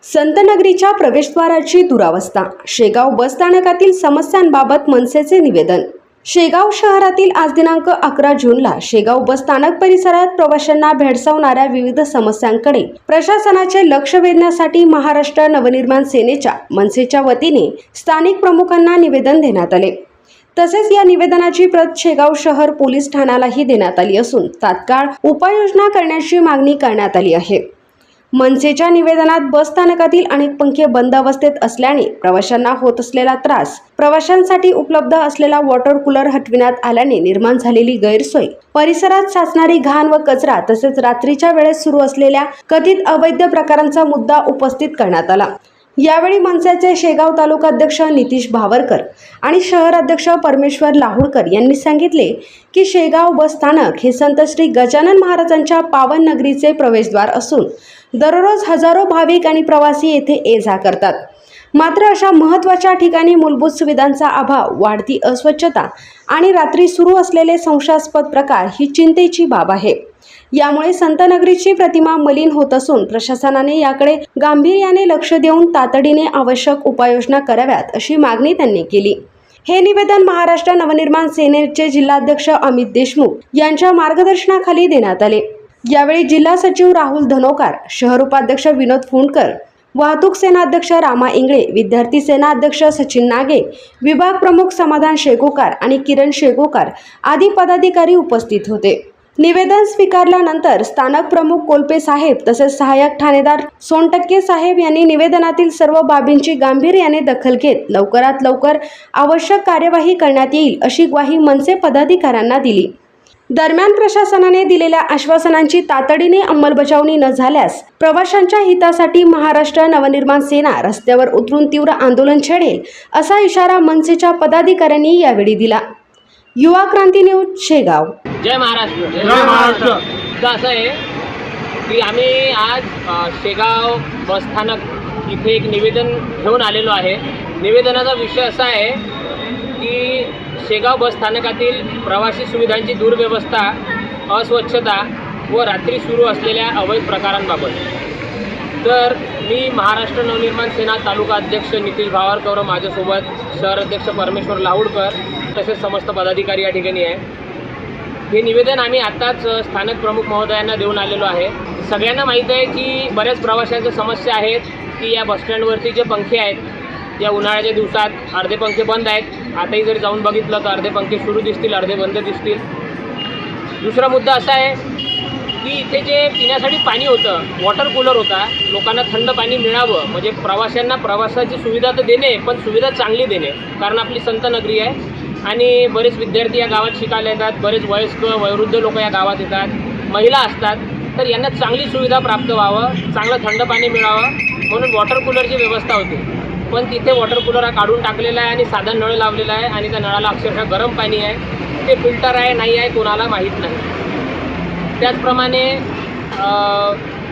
संतनगरीच्या प्रवेशद्वाराची दुरावस्था, शेगाव बसस्थानकातील समस्यांबाबत मनसेचे निवेदन। शेगाव शहरातील आज दिनांक 11 जूनला शेगाव बसस्थानक परिसरात प्रवाशांना भेडसावणाऱ्या विविध समस्यांकडे प्रशासनाचे लक्ष वेधण्यासाठी महाराष्ट्र नवनिर्माण सेनेच्या मनसेच्या वतीने स्थानिक प्रमुखांना निवेदन देण्यात आले। तसेच या निवेदनाची प्रत शेगाव शहर पोलीस ठाण्यालाही देण्यात आली असून तात्काळ उपाययोजना करण्याची मागणी करण्यात आली आहे। मनसेच्या निवेदनात बसस्थानकातील अनेक पंखे बंद अवस्थेत असल्याने प्रवाशांना होत असलेला त्रास, प्रवाशांसाठी उपलब्ध असलेला वॉटर कूलर हटविण्यात आल्याने निर्माण झालेली गैरसोय, परिसरात साचणारी घाण व कचरा तसेच रात्रीच्या वेळेस सुरू असलेल्या कथित अवैध प्रकारांचा मुद्दा उपस्थित करण्यात आला। यावेळी मनसेचे शेगाव तालुका अध्यक्ष नितीश भावरकर आणि शहर अध्यक्ष परमेश्वर लाहुडकर यांनी सांगितले की शेगाव बस स्थानक हे संत श्री गजानन महाराजांच्या पावन नगरीचे प्रवेशद्वार असून दररोज हजारो भाविक आणि प्रवासी येथे ये-जा करतात। मात्र अशा महत्त्वाच्या ठिकाणी मूलभूत सुविधांचा अभाव, वाढती अस्वच्छता आणि रात्री सुरू असलेले संशयास्पद प्रकार ही चिंतेची बाब आहे। यामुळे संतनगरीची प्रतिमा मलिन होत असून प्रशासनाने याकडे गांभीर्याने लक्ष देऊन तातडीने आवश्यक उपाययोजना कराव्यात अशी मागणी त्यांनी केली। हे निवेदन महाराष्ट्र नवनिर्माण सेनेचे जिल्हाध्यक्ष अमित देशमुख यांच्या मार्गदर्शनाखाली देण्यात आले। यावेळी जिल्हा सचिव राहुल धनोकार, शहर उपाध्यक्ष विनोद फुंडकर, वाहतूक सेना अध्यक्ष रामा इंगळे, विद्यार्थी सेना अध्यक्ष सचिन नागे, विभाग प्रमुख समाधान शेगोकार आणि किरण शेगोकार आदी पदाधिकारी उपस्थित होते। निवेदन स्वीकारल्यानंतर स्थानक प्रमुख कोल्पे साहेब तसेच सहाय्यक ठाणेदार सोनटक्के साहेब यांनी निवेदनातील सर्व बाबींची गांभीर्याने दखल घेत लवकरात लवकर आवश्यक कार्यवाही करण्यात येईल अशी ग्वाही मनसे पदाधिकाऱ्यांना दिली। दरम्यान प्रशासनाने दिलेल्या आश्वासनांची तातडीने अंमलबजावणी न झाल्यास प्रवाशांच्या हितासाठी महाराष्ट्र नवनिर्माण सेना रस्त्यावर उतरून तीव्र आंदोलन छेडेल असा इशारा मनसेच्या पदाधिकाऱ्यांनी यावेळी दिला। युवा क्रांती न्यूज शेगाव। जय महाराष्ट्र। जय महाराष्ट्र। असं आहे की आम्ही आज शेगाव बसस्थानक इथे एक निवेदन घेऊन आलेलो आहे। निवेदनाचा विषय असा आहे की शेगाव बसस्थानकातील प्रवासी सुविधांची दुर्व्यवस्था, अस्वच्छता व रात्री सुरू असलेल्या अवैध प्रकारांबाबत। तर मी महाराष्ट्र नवनिर्माण सेना तालुका अध्यक्ष नितीश भावरकर व माझ्यासोबत शहर अध्यक्ष परमेश्वर लाहुडकर तसेच समस्त पदाधिकारी या ठिकाणी आहे। हे निवेदन आम्ही आत्ताच स्थानक प्रमुख महोदयांना देऊन आलेलो आहे। सगळ्यांना माहीत आहे की बऱ्याच प्रवाशांच्या समस्या आहेत की या बसस्टँडवरती जे पंखे आहेत या उन्हाळ्याच्या दिवसात अर्धे पंखे बंद आहेत। आताही जर जाऊन बघितलं तर अर्धे पंखे सुरू दिसतील, अर्धे बंद दिसतील। दुसरा मुद्दा असा आहे की इथे जे पिण्यासाठी पाणी होतं, वॉटर कूलर होता, लोकांना थंड पाणी मिळावं म्हणजे प्रवाशांना प्रवासाची सुविधा तर देणे पण सुविधा चांगली देणे, कारण आपली संत नगरी आहे आणि बरेच विद्यार्थी या गावात शिकायला येतात, बरेच वयस्क वयोवृद्ध लोक या गावात येतात, महिला असतात, तर यांना चांगली सुविधा प्राप्त व्हावं, चांगलं थंड पाणी मिळावं म्हणून वॉटर कूलरची व्यवस्था होती। पण तिथे वॉटर कूलर हा काढून टाकलेला आहे आणि साधा नळ लावलेला आहे आणि त्या नळाला अक्षरशः गरम पाणी आहे, ते फिल्टर आहे नाही आहे कोणाला माहीत नाही। त्याचप्रमाणे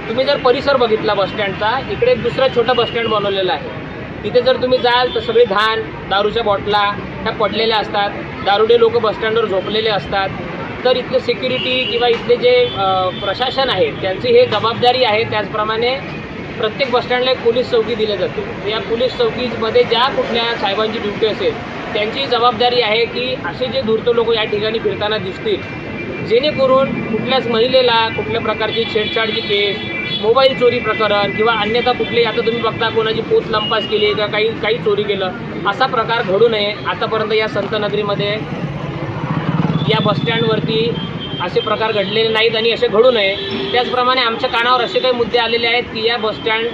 तुम्ही जर परिसर बघितला बसस्टँडचा, इकडे दुसरं छोटं बसस्टँड बनवलेलं आहे। तिथे जर तुम्ही जाल तर सगळी घाण, दारूच्या बॉटला ह्या पडलेल्या असतात, दारुडे लोक बसस्टँडवर झोपलेले असतात। तर इथले सिक्युरिटी किंवा इथले जे प्रशासन आहे त्यांची हे जबाबदारी आहे। त्याचप्रमाणे प्रत्येक बसस्टँडला एक पोलीस चौकी दिली जाते। या पोलीस चौकीमध्ये ज्या कुठल्या साहेबांची ड्युटी असेल त्यांची जबाबदारी आहे की असे जे धूर्त लोक या ठिकाणी फिरताना दिसतील, जेणेकरून कुठल्याच महिलेला कुठल्या प्रकारची छेडछाडची केस, मोबाईल चोरी प्रकरण किंवा अन्यथा कुठली, आता तुम्ही बघता कोणाची पोत लंपास केली का काही चोरी केलं, असा प्रकार घडू नये। आतापर्यंत या संतनगरीमध्ये या बसस्टँडवरती असे प्रकार घडलेले नाहीत आणि असे घडू नये। त्याचप्रमाणे आमच्या कानावर असे काही मुद्दे आलेले आहेत की या बसस्टँड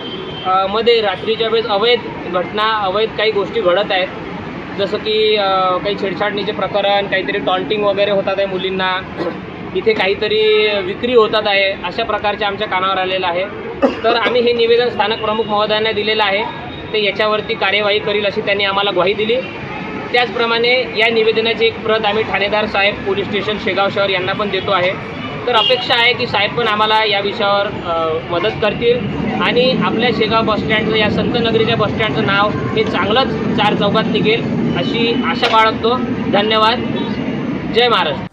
रात्रीच्या वेळेस अवैध घटना, अवैध काही गोष्टी घडत आहेत, जसं की काही छेडछाडणीचे प्रकरण, काहीतरी टॉन्टिंग वगैरे होतात आहे मुलींना, इथे काहीतरी विक्री होतात आहे, अशा प्रकारचे आमच्या कानावर आलेलं आहे। तर आम्ही हे निवेदन स्थानक प्रमुख महोदयांना दिलेलं आहे, ते याच्यावरती कार्यवाही करील अशी त्यांनी आम्हाला ग्वाही दिली। त्याचप्रमाणे या निवेदनाची एक प्रत आम्ही ठाणेदार साहेब पोलीस स्टेशन शेगाव शहर यांना पण देतो आहे। तर अपेक्षा आहे की साहेब पण आम्हाला या विषयावर मदत करतील आणि आपल्या शेगाव बसस्टँडचं, या संतनगरीच्या बसस्टँडचं नाव हे चांगलंच चार चौकात निघेल अशी आशा बाळगतो। धन्यवाद। जय महाराष्ट्र।